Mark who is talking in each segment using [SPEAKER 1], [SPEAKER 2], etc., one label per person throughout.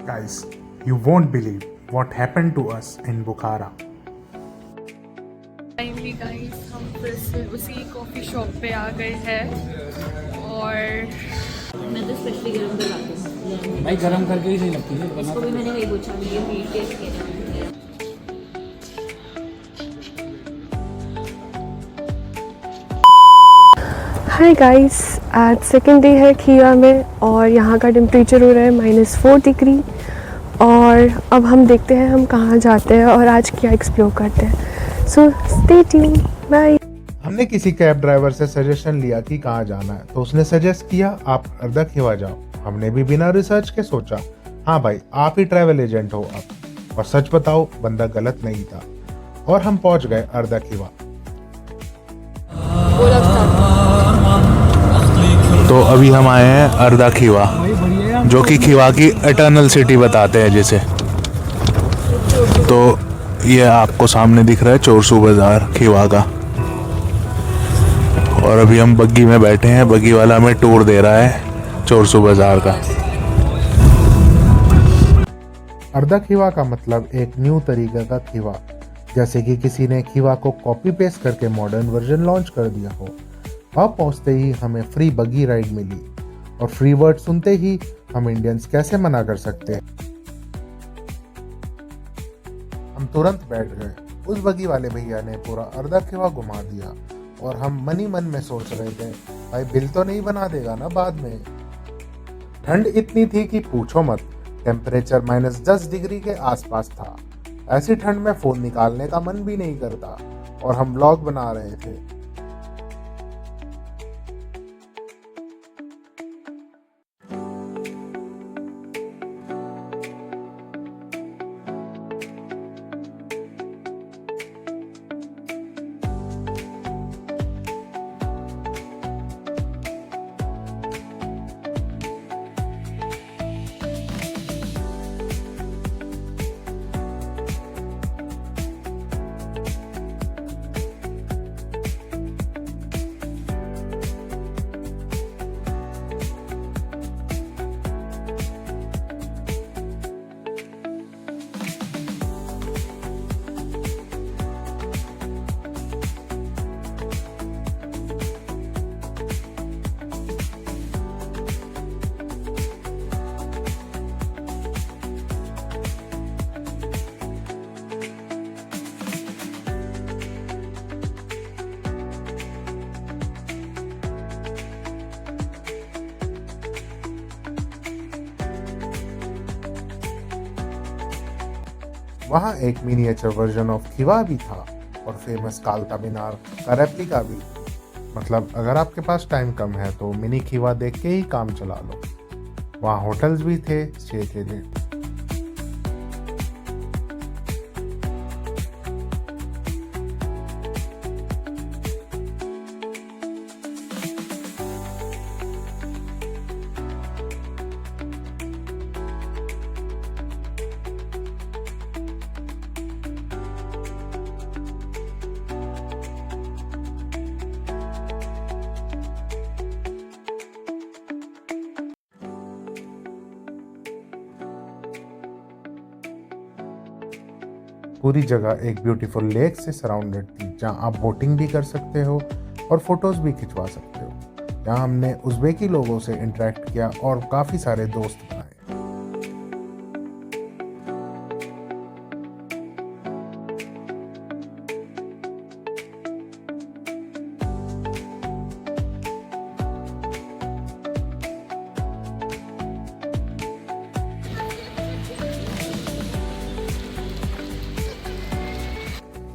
[SPEAKER 1] Guys, you won't believe what happened to us in Bukhara.
[SPEAKER 2] Finally guys हम फिर से उसी कॉफ़ी शॉप पे आ गए हैं और
[SPEAKER 3] मैं तो स्पेशली गरम करवाती हूँ
[SPEAKER 4] भाई गरम करके ही सही लगती है
[SPEAKER 3] इसको भी मैंने वही पूछा ये मीट टेस्ट किया
[SPEAKER 5] हाय गाइस, आज सेकेंड डे है खीवा में और यहाँ का टेम्परेचर हो रहा है -4 डिग्री। और अब हम देखते हैं हम कहाँ जाते हैं और आज क्या एक्सप्लोर करते हैं। So stay tune, bye.
[SPEAKER 1] हमने किसी कैब ड्राइवर से सजेशन लिया कि कहाँ जाना है, तो उसने सजेस्ट किया आप अर्धा खीवा जाओ। हमने भी बिना रिसर्च के सोचा हाँ भाई आप ही ट्रैवल एजेंट हो अब। और सच बताओ बंदा गलत नहीं था और हम पहुंच गए अर्धा खीवा। तो अभी हम आए हैं अर्धा खीवा, जो कि खीवा की एटर्नल सिटी बताते हैं जिसे। तो ये आपको सामने दिख रहा है चोरसू बाजार खीवा का। और अभी हम बग्गी में बैठे हैं, बग्गी वाला हमें टूर दे रहा है चोरसू बाजार का। अर्धा खीवा का मतलब एक न्यू तरीके का खीवा, जैसे कि किसी ने खीवा को कॉपी पेस्ट करके मॉडर्न वर्जन लॉन्च कर दिया हो। वहाँ पहुँचते ही हमें फ्री बग्गी राइड मिली और फ्री वर्ड सुनते ही हम इंडियंस कैसे मना कर सकते हैं। हम तुरंत बैठ गए। उस बग्गी वाले भैया ने पूरा अर्धा खीवा घुमा दिया और हम मन ही मन में सोच रहे थे भाई बिल तो नहीं बना देगा ना बाद में। ठंड इतनी थी कि पूछो मत, टेम्परेचर -10 डिग्री के आसपास था। ऐसी ठंड में फोन निकालने का मन भी नहीं करता और हम व्लॉग बना रहे थे। वहाँ एक मिनिएचर वर्जन ऑफ खीवा भी था और फेमस कालता मीनार का रेप्लिका भी। मतलब अगर आपके पास टाइम कम है तो मिनी खीवा देख के ही काम चला लो। वहाँ होटल्स भी थे स्टे के लिए। पूरी जगह एक ब्यूटीफुल लेक से सराउंडेड थी, जहां आप बोटिंग भी कर सकते हो और फोटोज भी खिंचवा सकते हो। यहाँ हमने उज़्बेकी लोगों से इंटरेक्ट किया और काफ़ी सारे दोस्त बनाए।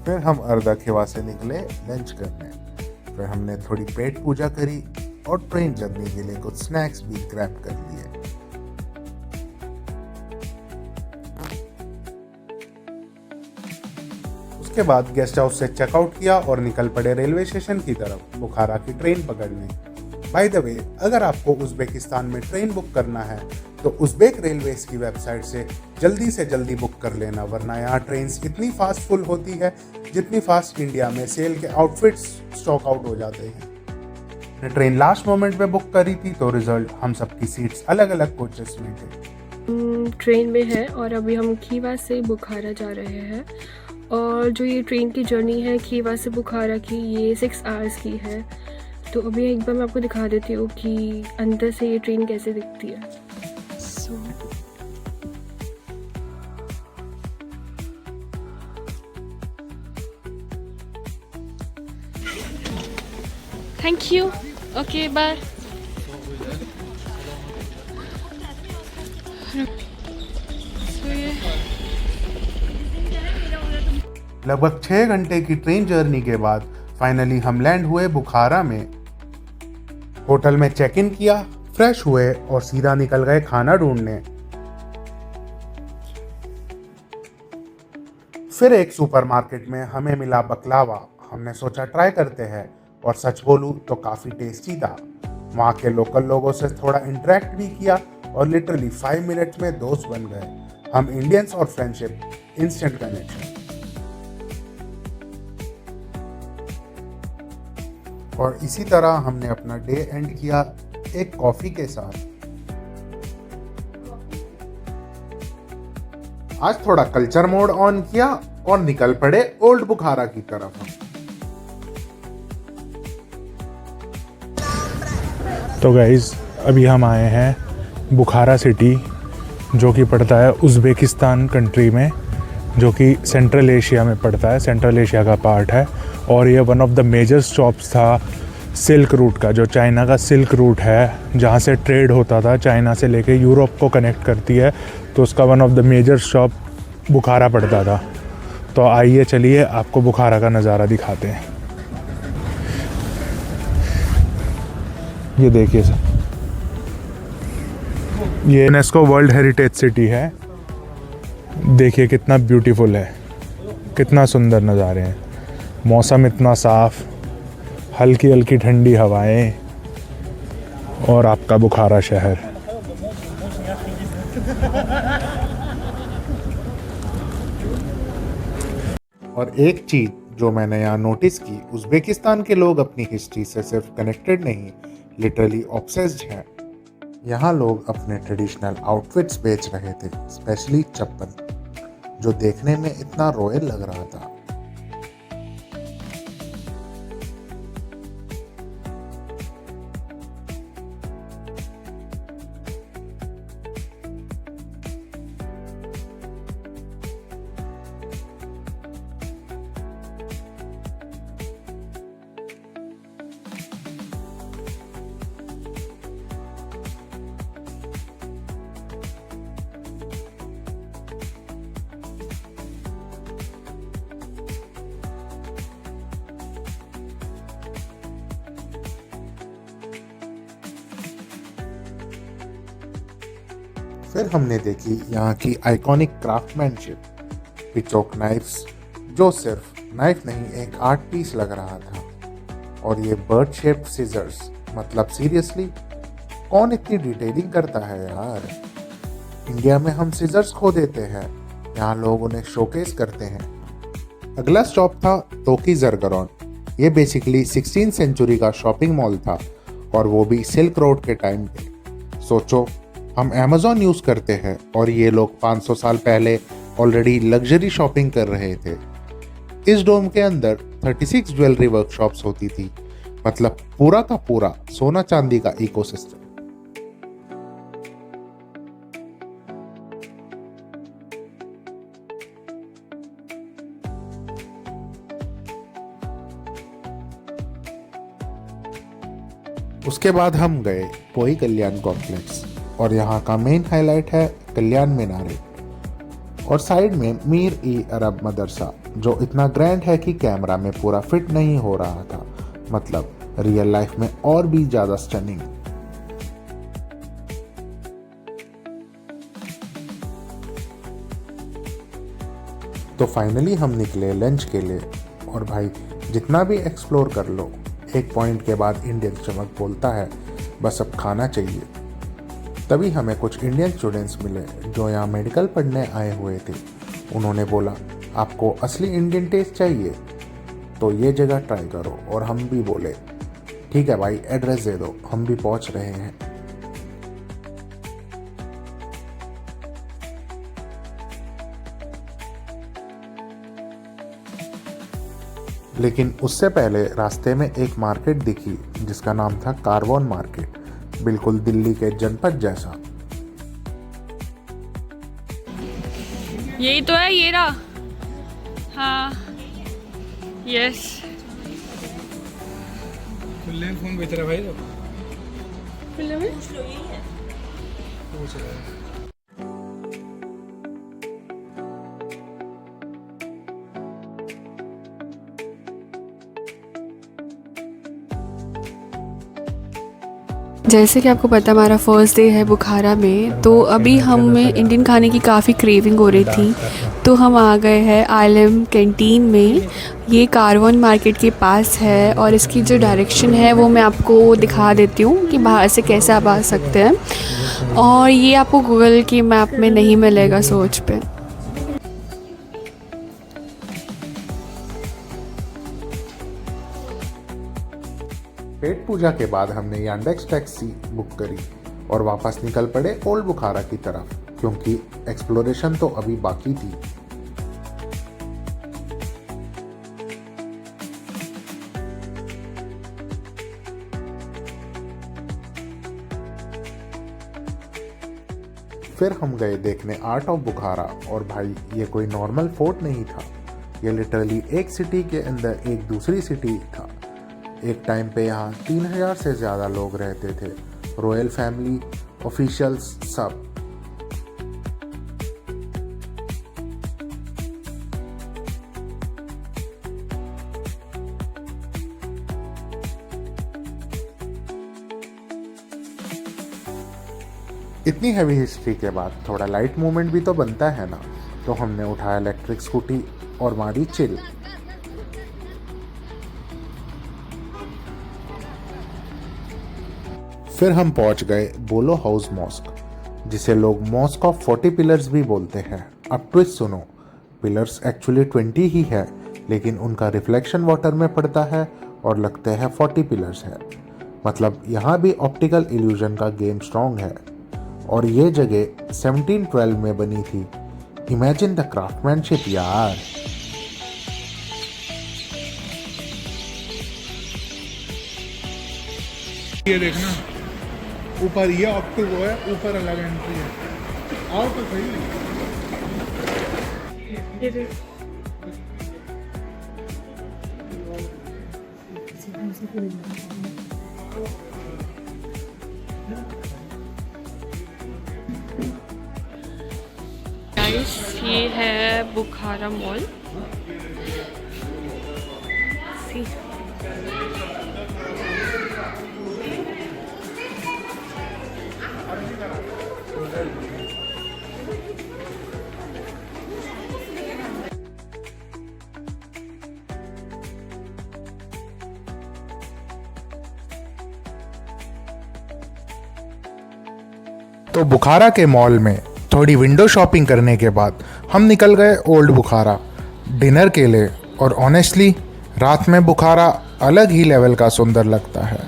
[SPEAKER 1] फिर हम अर्धा खीवा से निकले लंच करने। फिर हमने थोड़ी पेट पूजा करी और ट्रेन जर्नी के लिए कुछ स्नैक्स भी ग्रैब कर लिए। उसके बाद गेस्ट हाउस से चेकआउट किया और निकल पड़े रेलवे स्टेशन की तरफ बुखारा की ट्रेन पकड़ने। बाय द वे, अगर आपको उज़्बेकिस्तान में ट्रेन बुक करना है तो उज़्बेक रेलवेज की वेबसाइट से जल्दी बुक कर लेना, वरना यहाँ ट्रेन इतनी फास्ट फुल होती है जितनी फास्ट इंडिया में सेल के आउटफिट्स स्टॉक आउट हो जाते हैं। ट्रेन लास्ट मोमेंट में बुक करी थी तो रिजल्ट हम सबकी सीट्स अलग अलग कोचेस में थे।
[SPEAKER 5] ट्रेन में है और अभी हम खीवा से बुखारा जा रहे हैं। और जो ये ट्रेन की जर्नी है खीवा से बुखारा की, ये 6 आवर्स की है। तो अभी एक बार मैं आपको दिखा देती हूँ कि अंदर से ये ट्रेन कैसे दिखती है। Thank you, okay bye.
[SPEAKER 1] लगभग 6 घंटे की ट्रेन जर्नी के बाद फाइनली हम लैंड हुए बुखारा में। होटल में चेक इन किया, फ्रेश हुए और सीधा निकल गए खाना ढूंढने। फिर एक सुपरमार्केट में हमें मिला बकलावा। हमने सोचा ट्राई करते हैं और सच बोलूं तो काफ़ी टेस्टी था। वहाँ के लोकल लोगों से थोड़ा इंटरेक्ट भी किया और लिटरली 5 मिनट्स में दोस्त बन गए हम इंडियंस और फ्रेंडशिप, इंस्टेंट कनेक्शन। और इसी तरह हमने अपना डे एंड किया एक कॉफ़ी के साथ। आज थोड़ा कल्चर मोड ऑन किया और निकल पड़े ओल्ड बुखारा की तरफ हम।
[SPEAKER 4] तो गाइज़ अभी हम आए हैं बुखारा सिटी, जो कि पड़ता है उज़्बेकिस्तान कंट्री में, जो कि सेंट्रल एशिया में पड़ता है, सेंट्रल एशिया का पार्ट है। और ये one of the major stops था सिल्क रूट का, जो चाइना का सिल्क रूट है, जहाँ से ट्रेड होता था, चाइना से लेके यूरोप को कनेक्ट करती है। तो उसका one of the major stop Bukhara पड़ता था। तो आइए चलिए आपको बुखारा का नज़ारा दिखाते हैं। ये देखिए सर, ये यूनेस्को वर्ल्ड हेरिटेज सिटी है। देखिए कितना ब्यूटीफुल है, कितना सुंदर नज़ारे हैं। मौसम इतना साफ़, हल्की हल्की ठंडी हवाएं और आपका बुखारा शहर।
[SPEAKER 1] और एक चीज जो मैंने यहाँ नोटिस की, उज़्बेकिस्तान के लोग अपनी हिस्ट्री से सिर्फ कनेक्टेड नहीं, लिटरली ऑब्सेस्ड हैं। यहाँ लोग अपने ट्रेडिशनल आउटफिट्स बेच रहे थे, स्पेशली चप्पल, जो देखने में इतना रॉयल लग रहा था। फिर हमने देखी यहाँ की आइकॉनिक क्राफ्टमैनशिप, पिचोक नाइफ्स, जो सिर्फ नाइफ नहीं एक आर्ट पीस लग रहा था। और ये बर्ड शेप्ड सीजर्स, मतलब सीरियसली कौन इतनी डिटेलिंग करता है यार। इंडिया में हम सीजर्स खो देते हैं, यहाँ लोग उन्हें शोकेस करते हैं। अगला स्टॉप था टोकी जरगरॉन। ये बेसिकली 16वीं सेंचुरी का शॉपिंग मॉल था, और वो भी सिल्क रोड के टाइम पे। सोचो, हम अमेज़ॉन यूज़ करते हैं और ये लोग 500 साल पहले ऑलरेडी लग्जरी शॉपिंग कर रहे थे। इस डोम के अंदर 36 ज्वेलरी वर्कशॉप्स होती थी, मतलब पूरा का पूरा सोना चांदी का इकोसिस्टम। उसके बाद हम गए पोई कल्याण कॉम्प्लेक्स, और यहाँ का मेन हाईलाइट है कल्याण मीनारे, और साइड में मीर ई अरब मदरसा, जो इतना ग्रैंड है कि कैमरा में पूरा फिट नहीं हो रहा था, मतलब रियल लाइफ में और भी ज़्यादा स्टनिंग। तो फाइनली हम निकले लंच के लिए, और भाई जितना भी एक्सप्लोर कर लो, एक पॉइंट के बाद इंडियन स्टमक बोलता है बस अब खाना चाहिए। तभी हमें कुछ इंडियन स्टूडेंट्स मिले जो यहाँ मेडिकल पढ़ने आए हुए थे। उन्होंने बोला आपको असली इंडियन टेस्ट चाहिए तो ये जगह ट्राई करो, और हम भी बोले ठीक है भाई, एड्रेस दे दो, हम भी पहुँच रहे हैं। लेकिन उससे पहले रास्ते में एक मार्केट दिखी जिसका नाम था कारवान मार्केट, बिल्कुल दिल्ली के जनपद जैसा।
[SPEAKER 2] यही तो है, ये रहा। हाँ, यस।
[SPEAKER 6] फोन बेच रहा भाई तो
[SPEAKER 5] जैसे कि आपको पता हमारा फर्स्ट डे है बुखारा में, तो अभी हमें इंडियन खाने की काफ़ी क्रेविंग हो रही थी, तो हम आ गए हैं आलम कैंटीन में। ये कारवान मार्केट के पास है और इसकी जो डायरेक्शन है वो मैं आपको दिखा देती हूँ कि बाहर से कैसे आप आ सकते हैं। और ये आपको गूगल की मैप में नहीं मिलेगा सोच पे।
[SPEAKER 1] पेट पूजा के बाद हमने यांडेक्स टैक्सी बुक करी और वापस निकल पड़े ओल्ड बुखारा की तरफ, क्योंकि एक्सप्लोरेशन तो अभी बाकी थी। फिर हम गए देखने आर्ट ऑफ बुखारा, और भाई ये कोई नॉर्मल फोर्ट नहीं था, ये लिटरली एक सिटी के अंदर एक दूसरी सिटी था। एक टाइम पे यहाँ 3000 से ज़्यादा लोग रहते थे, रॉयल फैमिली, ऑफिशियल्स सब। इतनी हैवी हिस्ट्री के बाद थोड़ा लाइट मूवमेंट भी तो बनता है ना, तो हमने उठाया इलेक्ट्रिक स्कूटी और मारी चिल। फिर हम पहुंच गए बोलो हाउस मॉस्क, जिसे लोग मॉस्क ऑफ 40 पिलर्स भी बोलते हैं। अब ट्विस्ट सुनो, पिलर्स एक्चुअली 20 ही है, लेकिन उनका रिफ्लेक्शन वाटर में पड़ता है और लगते हैं 40 पिलर्स है। मतलब यहाँ भी ऑप्टिकल इल्यूजन का गेम स्ट्रॉन्ग है। और ये जगह 1712 में बनी थी। इमेजिन द क्राफ्टमैनशिप यार।
[SPEAKER 6] ये देखना ऊपर, ये ऑप्टिक वो है, ऊपर अलग एंट्री है। आओ तो सही।
[SPEAKER 2] गाइस, ये है बुखारा मॉल।
[SPEAKER 1] तो बुखारा के मॉल में थोड़ी विंडो शॉपिंग करने के बाद हम निकल गए ओल्ड बुखारा डिनर के लिए। और ऑनेस्टली रात में बुखारा अलग ही लेवल का सुंदर लगता है।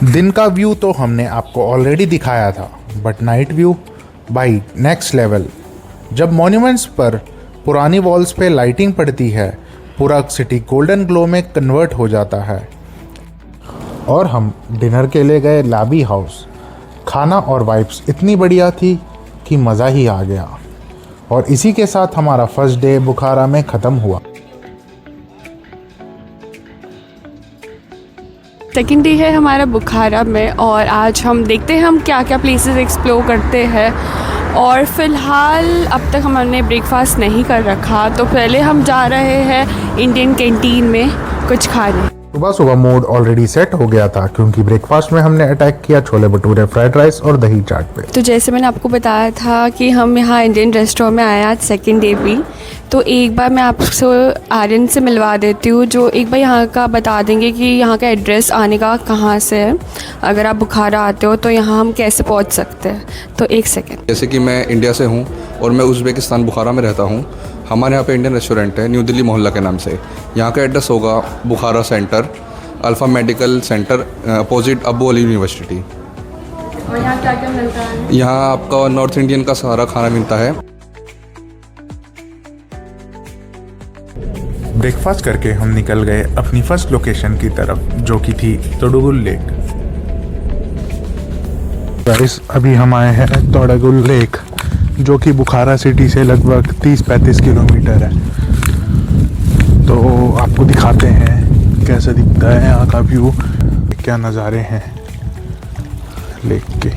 [SPEAKER 1] दिन का व्यू तो हमने आपको ऑलरेडी दिखाया था, बट नाइट व्यू भाई नेक्स्ट लेवल। जब मॉन्यूमेंट्स पर पुरानी वॉल्स पे लाइटिंग पड़ती है, पूरा सिटी गोल्डन ग्लो में कन्वर्ट हो जाता है। और हम डिनर के लिए गए लाबी हाउस। खाना और वाइब्स इतनी बढ़िया थी कि मज़ा ही आ गया। और इसी के साथ हमारा फर्स्ट डे बुखारा में ख़त्म हुआ।
[SPEAKER 5] सेकेंड डे है हमारा बुखारा में और आज हम देखते हैं हम क्या क्या प्लेसेस एक्सप्लोर करते हैं। और फ़िलहाल अब तक हमने ब्रेकफास्ट नहीं कर रखा, तो पहले हम जा रहे हैं इंडियन कैंटीन में कुछ खाने।
[SPEAKER 1] सुबह सुबह मूड ऑलरेडी सेट हो गया था, क्योंकि ब्रेकफास्ट में हमने अटैक किया छोले भटूरे, फ्राइड राइस और दही चाट पे।
[SPEAKER 5] तो जैसे मैंने आपको बताया था कि हम यहाँ इंडियन रेस्टोरेंट में आए आज सेकेंड डे भी, तो एक बार मैं आपसे आर्यन से मिलवा देती हूँ, जो एक बार यहाँ का बता देंगे कि यहाँ का एड्रेस आने का कहाँ से है। अगर आप बुखारा आते हो तो यहाँ हम कैसे पहुँच सकते हैं। तो एक सेकेंड।
[SPEAKER 7] जैसे कि मैं इंडिया से हूँ और मैं उज़्बेकिस्तान बुखारा में रहता हूँ। हमारे यहाँ पे इंडियन रेस्टोरेंट है न्यू दिल्ली मोहल्ला के नाम से। यहाँ का एड्रेस होगा Bukhara centre, Alpha medical centre, opposite Abu Ali university.
[SPEAKER 5] और यहाँ क्या क्या मिलता है?
[SPEAKER 7] यहाँ आपका नॉर्थ इंडियन का सारा खाना मिलता है।
[SPEAKER 4] ब्रेकफास्ट करके हम निकल गए अपनी फर्स्ट लोकेशन की तरफ, जो कि थी तोडुगुल लेक। गाइस, अभी हम आए हैं तोडुगुल लेक, जो कि बुखारा सिटी से लगभग 30-35 किलोमीटर है। तो आपको दिखाते हैं कैसा दिखता है यहाँ का व्यू, क्या नज़ारे हैं लेक के।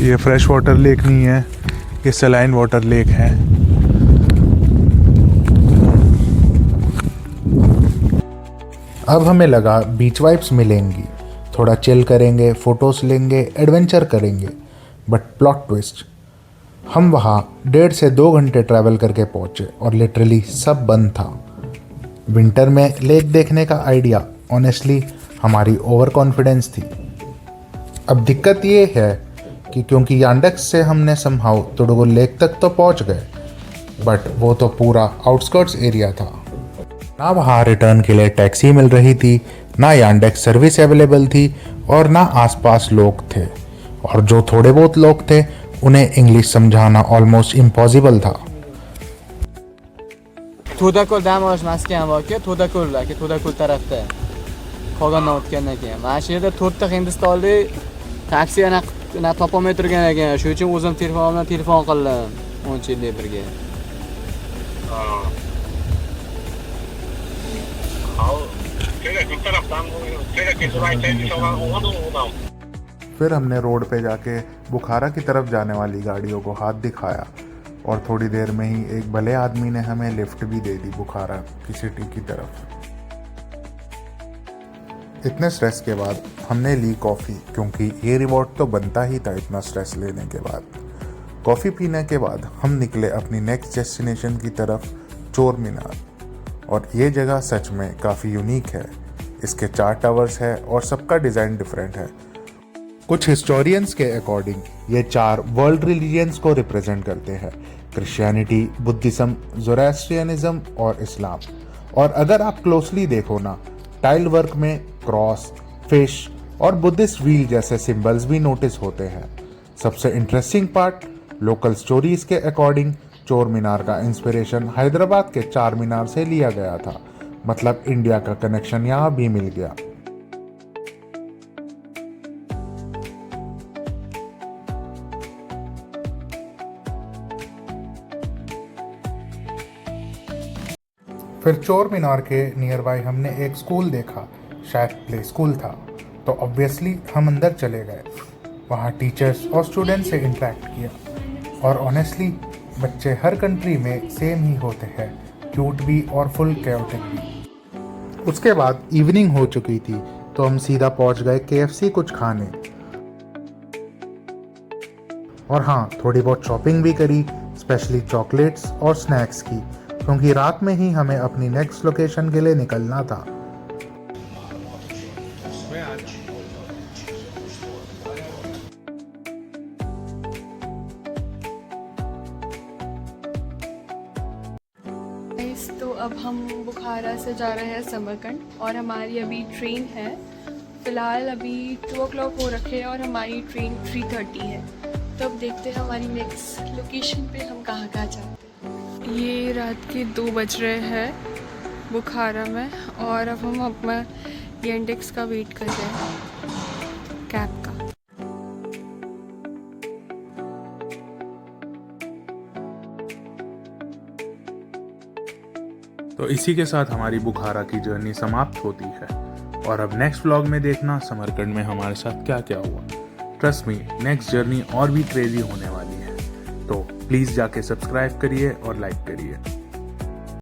[SPEAKER 4] ये फ्रेश वाटर लेक नहीं है, ये सलाइन वाटर लेक है।
[SPEAKER 1] अब हमें लगा बीच वाइब्स मिलेंगी, थोड़ा चिल करेंगे, फोटोज लेंगे, एडवेंचर करेंगे। बट प्लॉट ट्विस्ट, हम वहाँ 1.5 से 2 घंटे ट्रैवल करके पहुँचे और लिटरली सब बंद था। विंटर में लेक देखने का आइडिया ऑनेस्टली हमारी ओवर कॉन्फिडेंस थी। अब दिक्कत ये है कि क्योंकि यांडेक्स से हमने समहाउ तोडुगुल लेक तक तो पहुंच गए, बट वो तो पूरा आउटस्कर्ट्स एरिया था। ना वहाँ रिटर्न के लिए टैक्सी मिल रही थी, ना यांडेक्स सर्विस अवेलेबल थी और ना आसपास लोग थे, और जो थोड़े बहुत लोग थे उन्हें इंग्लिश समझाना ऑलमोस्ट इम्पॉसिबल था।
[SPEAKER 8] To'dakul dam olish maskani borki, To'dakul tarafda. Qolgandan o'tgandan keyin. Mana shu yerda 4 ta hindistonlik taksi ana topolmay turgan ekan. Shuning uchun o'zim telefonimdan telefon qildim. 10 yillik birga.
[SPEAKER 1] फिर हमने road पे जाके बुखारा की तरफ जाने वाली गाड़ियों को हाथ दिखाया और थोड़ी देर में ही एक भले आदमी ने हमें लिफ्ट भी दे दी बुखारा की सिटी की तरफ। इतने स्ट्रेस के बाद हमने ली कॉफ़ी, क्योंकि ये रिवॉर्ड तो बनता ही था इतना स्ट्रेस लेने के बाद। कॉफ़ी पीने के बाद हम निकले अपनी नेक्स्ट डेस्टिनेशन की तरफ, चोर मीनार। और ये जगह सच में काफ़ी यूनिक है। इसके 4 टावर्स है और सबका डिज़ाइन डिफरेंट है। कुछ हिस्टोरियंस के अकॉर्डिंग ये 4 वर्ल्ड रिलीजियंस को रिप्रेजेंट करते हैं, क्रिश्चियनिटी, बुद्धिज्म, ज़ोरास्ट्रियनिज्म और इस्लाम। और अगर आप क्लोजली देखो ना, टाइल वर्क में क्रॉस, फिश और बुद्धिस्ट व्हील जैसे सिंबल्स भी नोटिस होते हैं। सबसे इंटरेस्टिंग पार्ट, लोकल स्टोरीज के अकॉर्डिंग चोर मीनार का इंस्पिरेशन हैदराबाद के 4 मीनार से लिया गया था। मतलब इंडिया का कनेक्शन यहाँ भी मिल गया। फिर चोर मीनार के नियर बाय हमने एक स्कूल देखा, शायद प्ले स्कूल था, तो ऑब्वियसली हम अंदर चले गए। वहाँ टीचर्स और स्टूडेंट्स से इंटरेक्ट किया, और ऑनेस्टली बच्चे हर कंट्री में सेम ही होते हैं, क्यूट भी और फुल कैओटिक भी। उसके बाद इवनिंग हो चुकी थी, तो हम सीधा पहुँच गए KFC कुछ खाने। और हाँ, थोड़ी बहुत शॉपिंग भी करी, स्पेशली चॉकलेट्स और स्नैक्स की, क्योंकि रात में ही हमें अपनी नेक्स्ट लोकेशन के लिए निकलना था।
[SPEAKER 2] तो अब हम बुखारा से जा रहे हैं समरकंद, और हमारी अभी ट्रेन है। फ़िलहाल अभी 2 o'clock हो रखे हैं और हमारी ट्रेन 3:30 है। तो अब देखते हैं हमारी नेक्स्ट लोकेशन पे हम कहाँ जाते हैं। ये रात के 2 बज रहे हैं बुखारा में, और अब हम अपना यांडेक्स का वेट कर रहे हैं, कैब का।
[SPEAKER 4] तो इसी के साथ हमारी बुखारा की जर्नी समाप्त होती है। और अब नेक्स्ट व्लॉग में देखना समरकंद में हमारे साथ क्या क्या हुआ। ट्रस्ट मी, नेक्स्ट जर्नी और भी क्रेजी होने वाली है। तो प्लीज़ जाके सब्सक्राइब करिए और लाइक करिए।